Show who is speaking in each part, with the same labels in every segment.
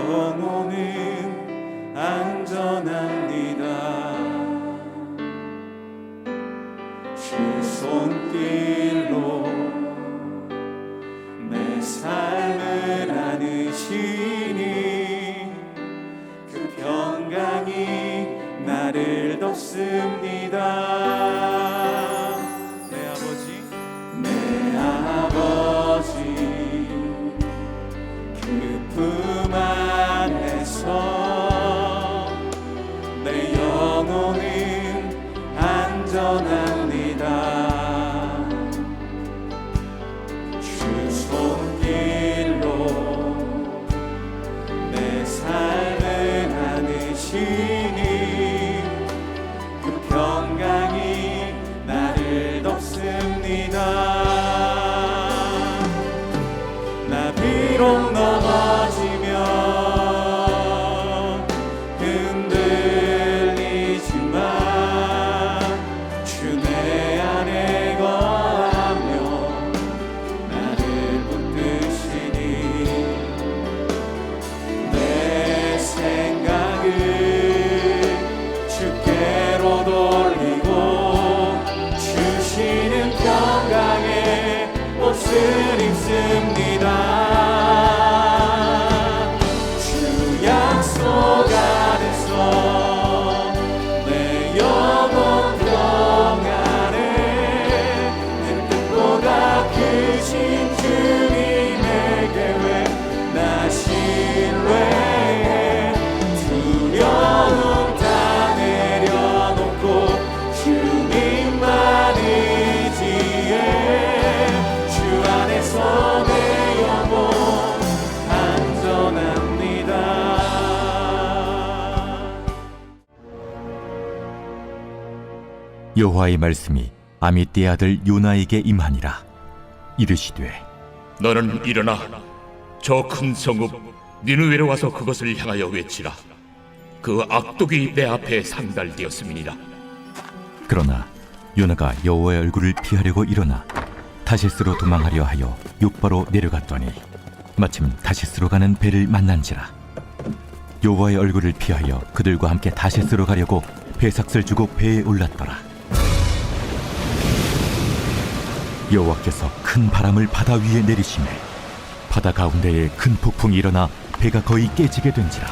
Speaker 1: 영혼은 안전합니다. 주 손길로 내 삶을 안으시니 그 평강이 나를 덮습니다. 내 아버지 그 품 안에서 내 영혼은 안전합니다. 주 손길로 내 삶을 안으시니 그 평강이 나를 덮습니다. 나 비록 넘어지면 흔들리지만 주 내 안에 거하며 나를 붙드시니 내 생각을 주께로 돌리고 주시는 평강의 옷을 입습니다. 주 약속 안에서 내 영혼 평안에 내 뜻보다 크신 주님의 계획 나 신뢰해. 두려움 다 내려놓고 주님만 의지해. 주 안에서 내 영혼 안전합니다.
Speaker 2: 여호와의 말씀이 아미떼의 아들 요나에게 임하니라. 이르시되
Speaker 3: 너는 일어나 저 큰 성읍 니느웨로 와서 그것을 향하여 외치라. 그 악독이 내 앞에 상달되었음이니라.
Speaker 2: 그러나 요나가 여호와의 얼굴을 피하려고 일어나 다시스로 도망하려 하여 욥바로 내려갔더니 마침 다시스로 가는 배를 만난지라. 여호와의 얼굴을 피하여 그들과 함께 다시스로 가려고 배삭을 주고 배에 올랐더라. 여호와께서 큰 바람을 바다 위에 내리시매 바다 가운데에 큰 폭풍이 일어나 배가 거의 깨지게 된지라.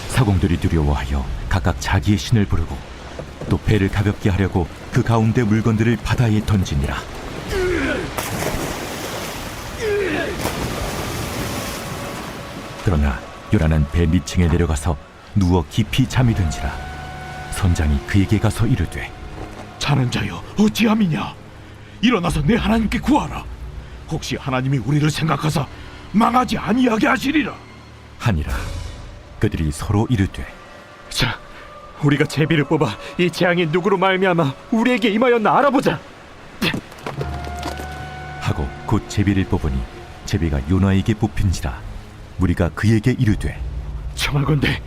Speaker 2: 사공들이 두려워하여 각각 자기의 신을 부르고 또 배를 가볍게 하려고 그 가운데 물건들을 바다에 던지니라. 그러나 요나는 배 밑층에 내려가서 누워 깊이 잠이 든지라. 선장이 그에게 가서 이르되
Speaker 3: 자는 자여 어찌함이냐. 일어나서 내 하나님께 구하라. 혹시 하나님이 우리를 생각하사 망하지 아니하게 하시리라
Speaker 2: 하니라. 그들이 서로 이르되
Speaker 4: 자, 우리가 제비를 뽑아 이 재앙이 누구로 말미암아 우리에게 임하였나 알아보자.
Speaker 2: 하고 곧 제비를 뽑으니 제비가 요나에게 뽑힌지라. 무리가 그에게 이르되
Speaker 4: 청하건대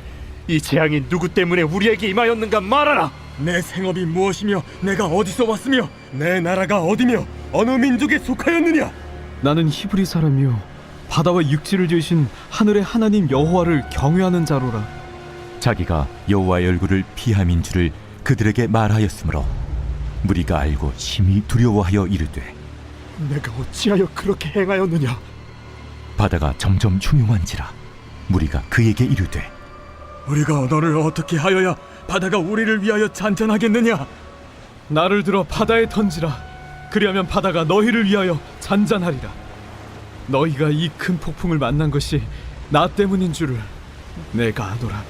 Speaker 4: 이 재앙이 누구 때문에 우리에게 임하였는가 말하라.
Speaker 5: 내 생업이 무엇이며 내가 어디서 왔으며 내 나라가 어디며 어느 민족에 속하였느냐?
Speaker 6: 나는 히브리 사람이요 바다와 육지를 지으신 하늘의 하나님 여호와를 경외하는 자로라.
Speaker 2: 자기가 여호와의 얼굴을 피함인 줄을 그들에게 말하였으므로 무리가 알고 심히 두려워하여 이르되
Speaker 4: 내가 어찌하여 그렇게 행하였느냐.
Speaker 2: 바다가 점점 흉흉한지라. 무리가 그에게 이르되
Speaker 5: 우리가 너를 어떻게 하여야 바다가 우리를 위하여 잔잔하겠느냐?
Speaker 6: 나를 들어 바다에 던지라. 그리하면 바다가 너희를 위하여 잔잔하리라. 너희가 이 큰 폭풍을 만난 것이 나 때문인 줄을 내가 아노라.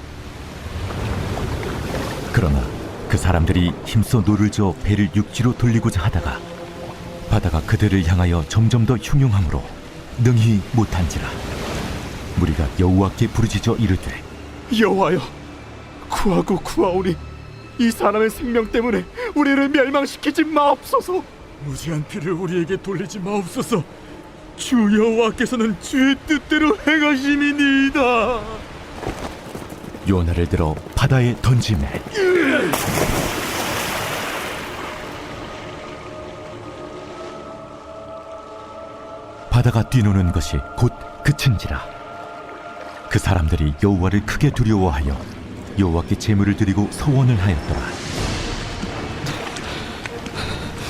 Speaker 2: 그러나 그 사람들이 힘써 노를 저어 배를 육지로 돌리고자 하다가 바다가 그들을 향하여 점점 더 흉흉함으로 능히 못한지라. 무리가 여호와께 부르짖어 이르되
Speaker 4: 여호와여, 구하고 구하오니 이 사람의 생명 때문에 우리를 멸망시키지 마옵소서.
Speaker 5: 무지한 피를 우리에게 돌리지 마옵소서. 주 여호와께서는 주의 뜻대로 행하심이니이다.
Speaker 2: 요나를 들어 바다에 던지매 바다가 뛰노는 것이 곧 그친지라. 그 사람들이 여호와를 크게 두려워하여 여호와께 제물을 드리고 서원을 하였더라.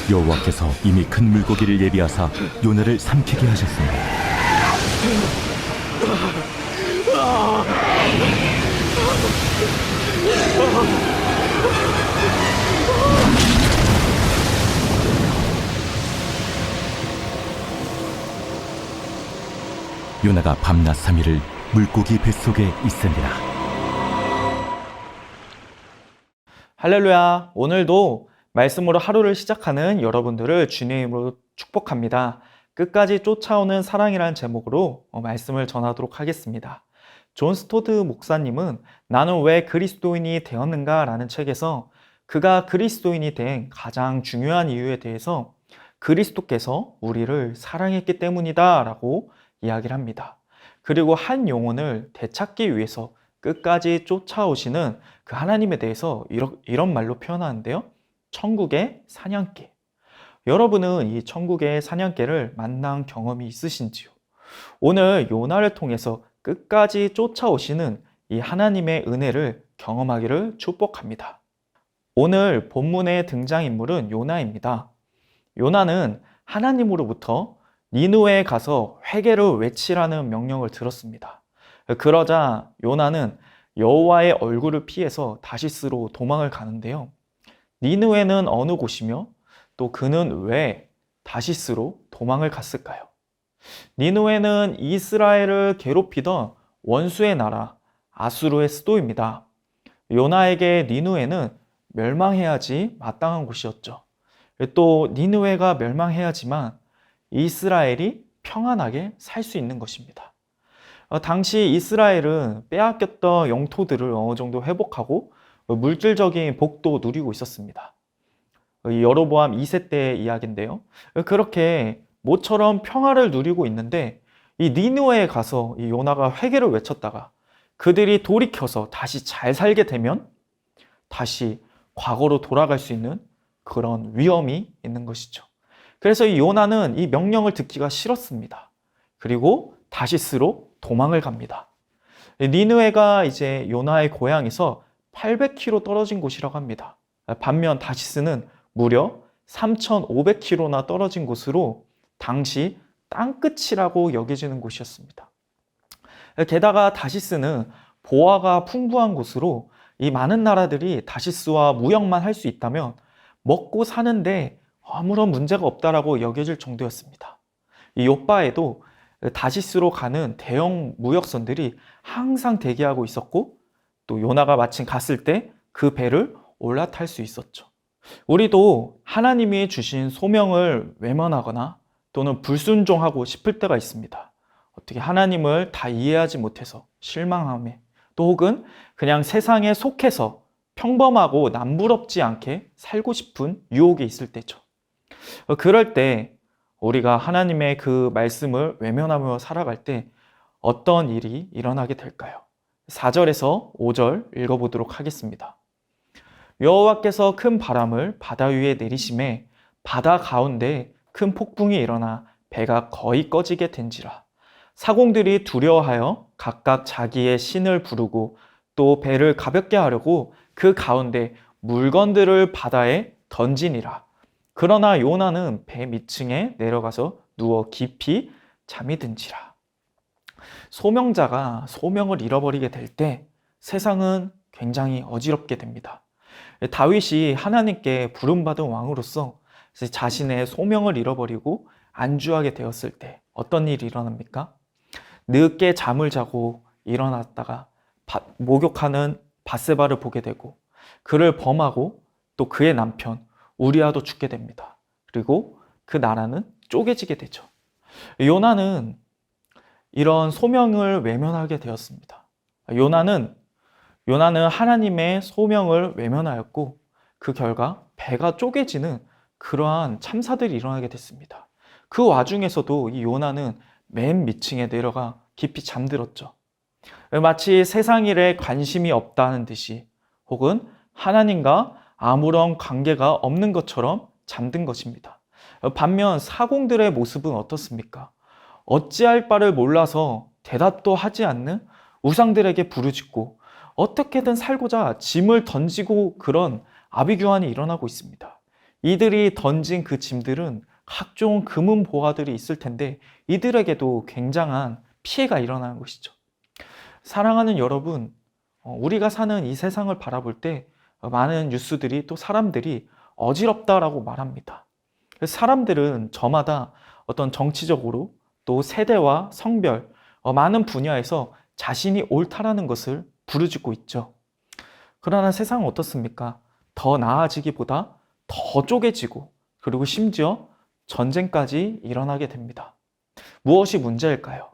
Speaker 2: 여호와께서 이미 큰 물고기를 예비하사 요나를 삼키게 하셨습니다. 요나가 밤낮 3일을 물고기 뱃속에 있으니라.
Speaker 7: 할렐루야. 오늘도 말씀으로 하루를 시작하는 여러분들을 주님의 이름으로 축복합니다. 끝까지 쫓아오는 사랑이라는 제목으로 말씀을 전하도록 하겠습니다. 존 스토드 목사님은 나는 왜 그리스도인이 되었는가 라는 책에서 그가 그리스도인이 된 가장 중요한 이유에 대해서 그리스도께서 우리를 사랑했기 때문이다 라고 이야기를 합니다. 그리고 한 영혼을 되찾기 위해서 끝까지 쫓아오시는 그 하나님에 대해서 이런 말로 표현하는데요. 천국의 사냥개. 여러분은 이 천국의 사냥개를 만난 경험이 있으신지요? 오늘 요나를 통해서 끝까지 쫓아오시는 이 하나님의 은혜를 경험하기를 축복합니다. 오늘 본문의 등장인물은 요나입니다. 요나는 하나님으로부터 니느웨에 가서 회개를 외치라는 명령을 들었습니다. 그러자 요나는 여호와의 얼굴을 피해서 다시스로 도망을 가는데요. 니느웨는 어느 곳이며 또 그는 왜 다시스로 도망을 갔을까요? 니느웨는 이스라엘을 괴롭히던 원수의 나라 아수르의 수도입니다. 요나에게 니느웨는 멸망해야지 마땅한 곳이었죠. 또 니느웨가 멸망해야지만 이스라엘이 평안하게 살 수 있는 것입니다. 당시 이스라엘은 빼앗겼던 영토들을 어느 정도 회복하고 물질적인 복도 누리고 있었습니다. 여로보암 2세 때의 이야기인데요. 그렇게 모처럼 평화를 누리고 있는데 이 니느웨에 가서 이 요나가 회개를 외쳤다가 그들이 돌이켜서 다시 잘 살게 되면 다시 과거로 돌아갈 수 있는 그런 위험이 있는 것이죠. 그래서 이 요나는 이 명령을 듣기가 싫었습니다. 그리고 다시스로 도망을 갑니다. 니느웨가 이제 요나의 고향에서 800km 떨어진 곳이라고 합니다. 반면 다시스는 무려 3,500km나 떨어진 곳으로 당시 땅끝이라고 여겨지는 곳이었습니다. 게다가 다시스는 보화가 풍부한 곳으로 이 많은 나라들이 다시스와 무역만 할 수 있다면 먹고 사는데 아무런 문제가 없다라고 여겨질 정도였습니다. 이 요바에도 다시스로 가는 대형 무역선들이 항상 대기하고 있었고 또 요나가 마침 갔을 때 그 배를 올라탈 수 있었죠. 우리도 하나님이 주신 소명을 외면하거나 또는 불순종하고 싶을 때가 있습니다. 어떻게 하나님을 다 이해하지 못해서 실망함에 또 혹은 그냥 세상에 속해서 평범하고 남부럽지 않게 살고 싶은 유혹이 있을 때죠. 그럴 때 우리가 하나님의 그 말씀을 외면하며 살아갈 때 어떤 일이 일어나게 될까요? 4절에서 5절 읽어보도록 하겠습니다. 여호와께서 큰 바람을 바다 위에 내리심에 바다 가운데 큰 폭풍이 일어나 배가 거의 꺼지게 된지라. 사공들이 두려워하여 각각 자기의 신을 부르고 또 배를 가볍게 하려고 그 가운데 물건들을 바다에 던지니라. 그러나 요나는 배 밑층에 내려가서 누워 깊이 잠이 든지라. 소명자가 소명을 잃어버리게 될 때 세상은 굉장히 어지럽게 됩니다. 다윗이 하나님께 부름받은 왕으로서 자신의 소명을 잃어버리고 안주하게 되었을 때 어떤 일이 일어납니까? 늦게 잠을 자고 일어났다가 목욕하는 밧세바를 보게 되고 그를 범하고 또 그의 남편 우리아도 죽게 됩니다. 그리고 그 나라는 쪼개지게 되죠. 요나는 이런 소명을 외면하게 되었습니다. 요나는 하나님의 소명을 외면하였고 그 결과 배가 쪼개지는 그러한 참사들이 일어나게 됐습니다. 그 와중에서도 이 요나는 맨 밑층에 내려가 깊이 잠들었죠. 마치 세상 일에 관심이 없다는 듯이 혹은 하나님과 아무런 관계가 없는 것처럼 잠든 것입니다. 반면 사공들의 모습은 어떻습니까? 어찌할 바를 몰라서 대답도 하지 않는 우상들에게 부르짖고 어떻게든 살고자 짐을 던지고 그런 아비규환이 일어나고 있습니다. 이들이 던진 그 짐들은 각종 금은 보화들이 있을 텐데 이들에게도 굉장한 피해가 일어나는 것이죠. 사랑하는 여러분, 우리가 사는 이 세상을 바라볼 때 많은 뉴스들이 또 사람들이 어지럽다라고 말합니다. 사람들은 저마다 어떤 정치적으로 또 세대와 성별, 많은 분야에서 자신이 옳다라는 것을 부르짖고 있죠. 그러나 세상은 어떻습니까? 더 나아지기보다 더 쪼개지고 그리고 심지어 전쟁까지 일어나게 됩니다. 무엇이 문제일까요?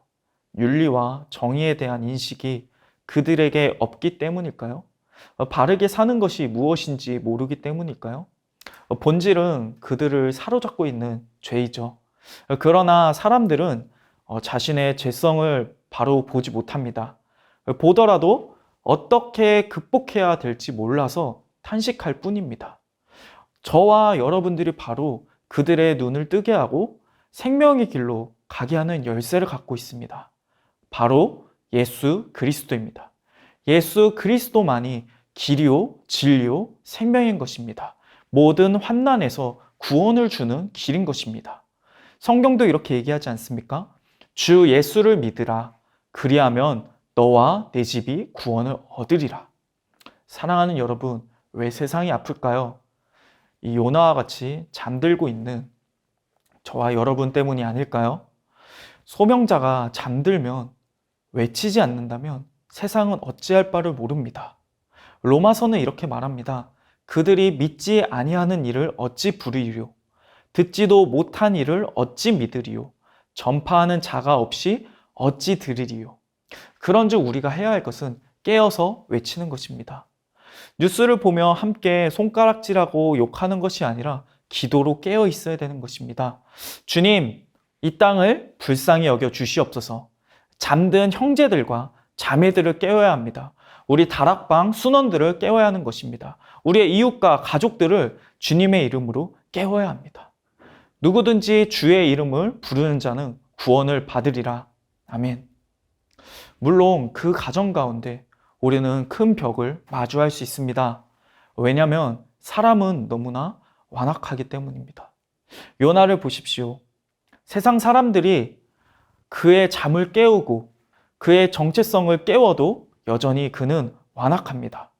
Speaker 7: 윤리와 정의에 대한 인식이 그들에게 없기 때문일까요? 바르게 사는 것이 무엇인지 모르기 때문일까요? 본질은 그들을 사로잡고 있는 죄이죠. 그러나 사람들은 자신의 죄성을 바로 보지 못합니다. 보더라도 어떻게 극복해야 될지 몰라서 탄식할 뿐입니다. 저와 여러분들이 바로 그들의 눈을 뜨게 하고 생명의 길로 가게 하는 열쇠를 갖고 있습니다. 바로 예수 그리스도입니다. 예수 그리스도만이 길이요, 진리요, 생명인 것입니다. 모든 환난에서 구원을 주는 길인 것입니다. 성경도 이렇게 얘기하지 않습니까? 주 예수를 믿으라. 그리하면 너와 내 집이 구원을 얻으리라. 사랑하는 여러분, 왜 세상이 아플까요? 이 요나와 같이 잠들고 있는 저와 여러분 때문이 아닐까요? 소명자가 잠들면 외치지 않는다면 세상은 어찌할 바를 모릅니다. 로마서는 이렇게 말합니다. 그들이 믿지 아니하는 일을 어찌 부르리요? 듣지도 못한 일을 어찌 믿으리요? 전파하는 자가 없이 어찌 들으리요? 그런즉 우리가 해야 할 것은 깨어서 외치는 것입니다. 뉴스를 보며 함께 손가락질하고 욕하는 것이 아니라 기도로 깨어 있어야 되는 것입니다. 주님, 이 땅을 불쌍히 여겨 주시옵소서. 잠든 형제들과 자매들을 깨워야 합니다. 우리 다락방 순원들을 깨워야 하는 것입니다. 우리의 이웃과 가족들을 주님의 이름으로 깨워야 합니다. 누구든지 주의 이름을 부르는 자는 구원을 받으리라. 아멘. 물론 그 가정 가운데 우리는 큰 벽을 마주할 수 있습니다. 왜냐하면 사람은 너무나 완악하기 때문입니다. 요나를 보십시오. 세상 사람들이 그의 잠을 깨우고 그의 정체성을 깨워도 여전히 그는 완악합니다.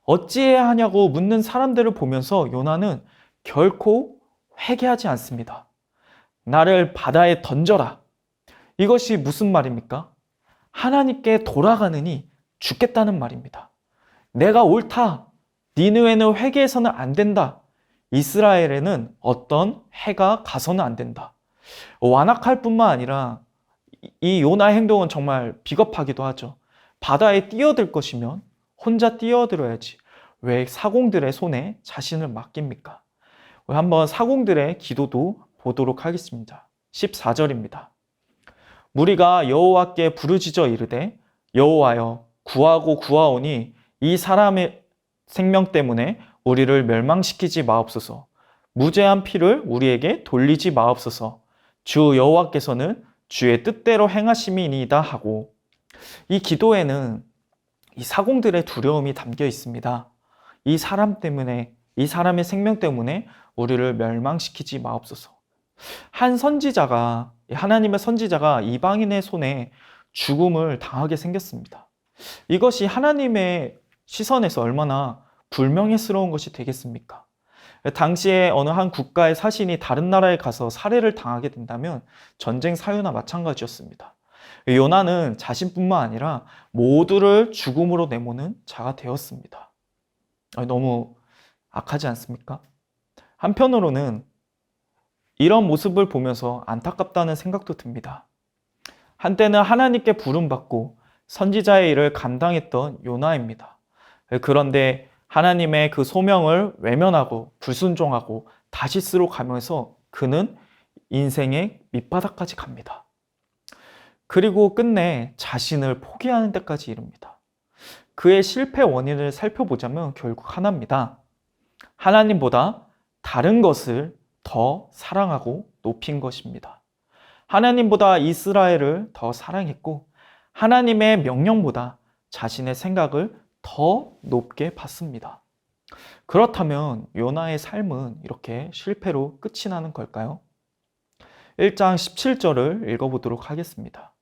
Speaker 7: 어찌해야 하냐고 묻는 사람들을 보면서 요나는 결코 회개하지 않습니다. 나를 바다에 던져라. 이것이 무슨 말입니까? 하나님께 돌아가느니 죽겠다는 말입니다. 내가 옳다. 니느웨는 회개해서는 안 된다. 이스라엘에는 어떤 해가 가서는 안 된다. 완악할 뿐만 아니라 이 요나의 행동은 정말 비겁하기도 하죠. 바다에 뛰어들 것이면 혼자 뛰어들어야지. 왜 사공들의 손에 자신을 맡깁니까? 한번 사공들의 기도도 보도록 하겠습니다. 14절입니다. 무리가 여호와께 부르짖어 이르되 여호와여 구하고 구하오니 이 사람의 생명 때문에 우리를 멸망시키지 마옵소서. 무죄한 피를 우리에게 돌리지 마옵소서. 주 여호와께서는 주의 뜻대로 행하심이니이다 하고, 이 기도에는 이 사공들의 두려움이 담겨 있습니다. 이 사람 때문에, 이 사람의 생명 때문에 우리를 멸망시키지 마옵소서. 한 선지자가, 하나님의 선지자가 이방인의 손에 죽음을 당하게 생겼습니다. 이것이 하나님의 시선에서 얼마나 불명예스러운 것이 되겠습니까? 당시에 어느 한 국가의 사신이 다른 나라에 가서 살해를 당하게 된다면 전쟁 사유나 마찬가지였습니다. 요나는 자신뿐만 아니라 모두를 죽음으로 내모는 자가 되었습니다. 너무 악하지 않습니까? 한편으로는 이런 모습을 보면서 안타깝다는 생각도 듭니다. 한때는 하나님께 부름받고 선지자의 일을 감당했던 요나입니다. 그런데 하나님의 그 소명을 외면하고 불순종하고 다시스로 가면서 그는 인생의 밑바닥까지 갑니다. 그리고 끝내 자신을 포기하는 데까지 이릅니다. 그의 실패 원인을 살펴보자면 결국 하나입니다. 하나님보다 다른 것을 더 사랑하고 높인 것입니다. 하나님보다 이스라엘을 더 사랑했고 하나님의 명령보다 자신의 생각을 더 높게 봤습니다. 그렇다면 요나의 삶은 이렇게 실패로 끝이 나는 걸까요? 1장 17절을 읽어보도록 하겠습니다.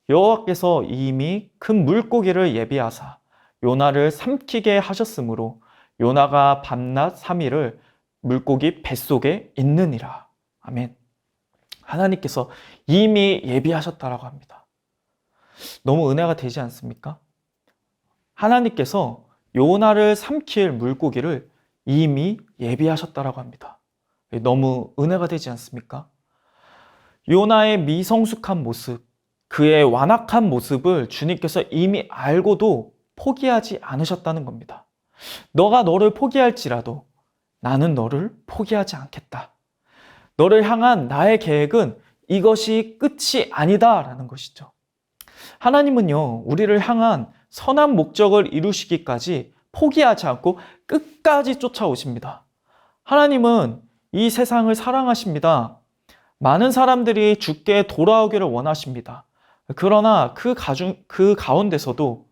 Speaker 7: 여호와께서 이미 큰 물고기를 예비하사 요나를 삼키게 하셨으므로 요나가 밤낮 3일을 물고기 뱃속에 있느니라. 아멘. 하나님께서 이미 예비하셨다라고 합니다. 너무 은혜가 되지 않습니까? 하나님께서 요나를 삼킬 물고기를 이미 예비하셨다라고 합니다. 너무 은혜가 되지 않습니까? 요나의 미성숙한 모습, 그의 완악한 모습을 주님께서 이미 알고도 포기하지 않으셨다는 겁니다. 너가 너를 포기할지라도 나는 너를 포기하지 않겠다. 너를 향한 나의 계획은 이것이 끝이 아니다라는 것이죠. 하나님은요, 우리를 향한 선한 목적을 이루시기까지 포기하지 않고 끝까지 쫓아오십니다. 하나님은 이 세상을 사랑하십니다. 많은 사람들이 주께 돌아오기를 원하십니다. 그러나 그 가운데서도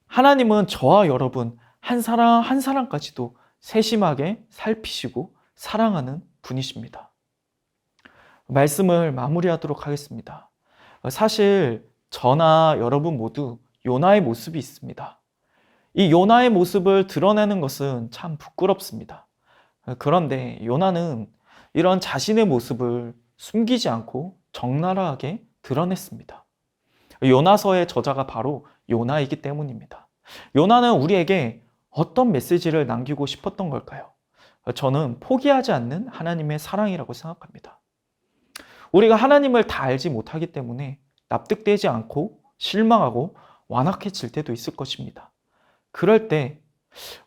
Speaker 7: 하나님은 저와 여러분 한 사람 한 사람까지도 세심하게 살피시고 사랑하는 분이십니다. 말씀을 마무리하도록 하겠습니다. 사실 저나 여러분 모두 요나의 모습이 있습니다. 이 요나의 모습을 드러내는 것은 참 부끄럽습니다. 그런데 요나는 이런 자신의 모습을 숨기지 않고 적나라하게 드러냈습니다. 요나서의 저자가 바로 요나이기 때문입니다. 요나는 우리에게 어떤 메시지를 남기고 싶었던 걸까요? 저는 포기하지 않는 하나님의 사랑이라고 생각합니다. 우리가 하나님을 다 알지 못하기 때문에 납득되지 않고 실망하고 완악해질 때도 있을 것입니다. 그럴 때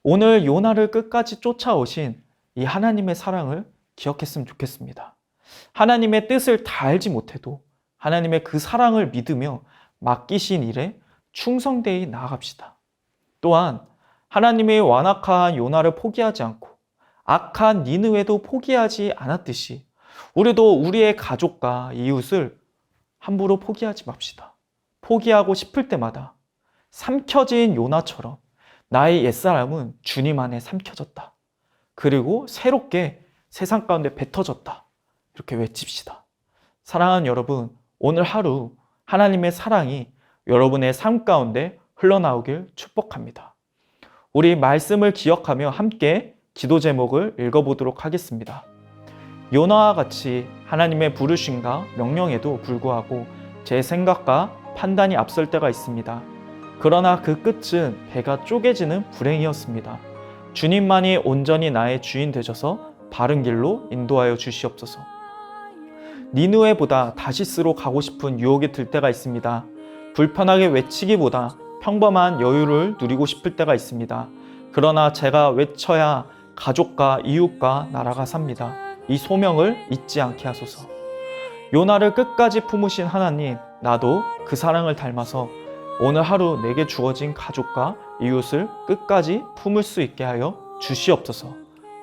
Speaker 7: 오늘 요나를 끝까지 쫓아오신 이 하나님의 사랑을 기억했으면 좋겠습니다. 하나님의 뜻을 다 알지 못해도 하나님의 그 사랑을 믿으며 맡기신 일에 충성되이 나아갑시다. 또한 하나님의 완악한 요나를 포기하지 않고 악한 니느웨도 포기하지 않았듯이 우리도 우리의 가족과 이웃을 함부로 포기하지 맙시다. 포기하고 싶을 때마다 삼켜진 요나처럼 나의 옛사람은 주님 안에 삼켜졌다. 그리고 새롭게 세상 가운데 뱉어졌다. 이렇게 외칩시다. 사랑하는 여러분, 오늘 하루 하나님의 사랑이 여러분의 삶 가운데 흘러나오길 축복합니다. 우리 말씀을 기억하며 함께 기도 제목을 읽어보도록 하겠습니다. 요나와 같이 하나님의 부르심과 명령에도 불구하고 제 생각과 판단이 앞설 때가 있습니다. 그러나 그 끝은 배가 쪼개지는 불행이었습니다. 주님만이 온전히 나의 주인 되셔서 바른 길로 인도하여 주시옵소서. 니느웨보다 다시스로 가고 싶은 유혹이 들 때가 있습니다. 불편하게 외치기보다 평범한 여유를 누리고 싶을 때가 있습니다. 그러나 제가 외쳐야 가족과 이웃과 나라가 삽니다. 이 소명을 잊지 않게 하소서. 요나를 끝까지 품으신 하나님, 나도 그 사랑을 닮아서 오늘 하루 내게 주어진 가족과 이웃을 끝까지 품을 수 있게 하여 주시옵소서.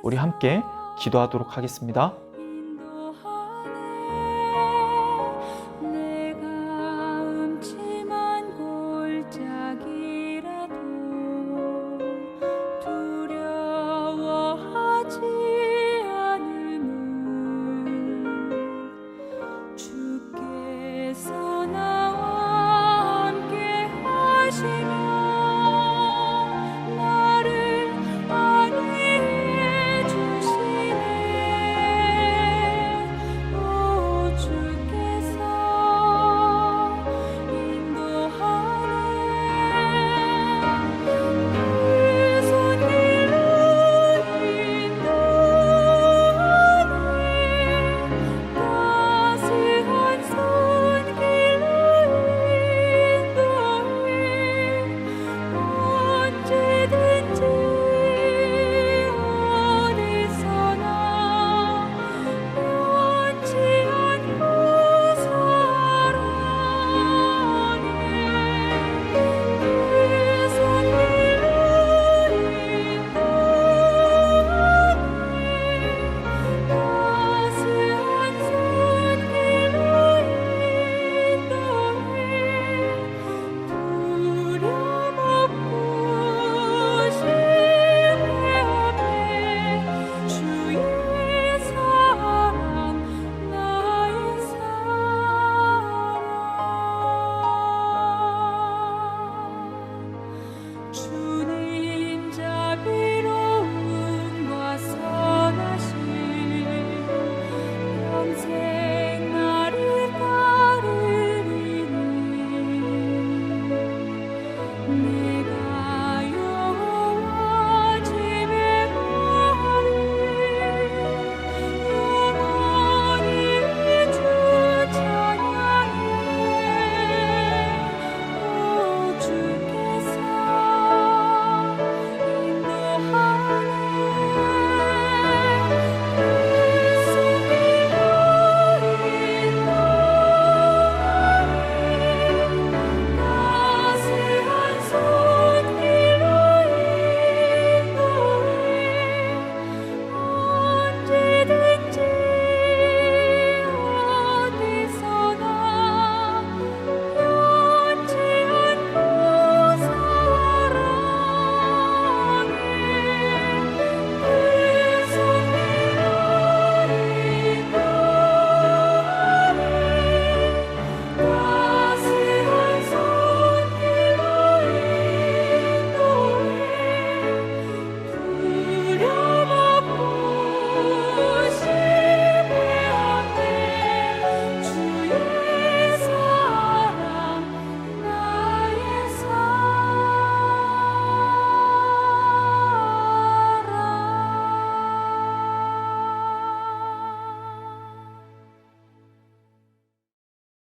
Speaker 7: 우리 함께 기도하도록 하겠습니다.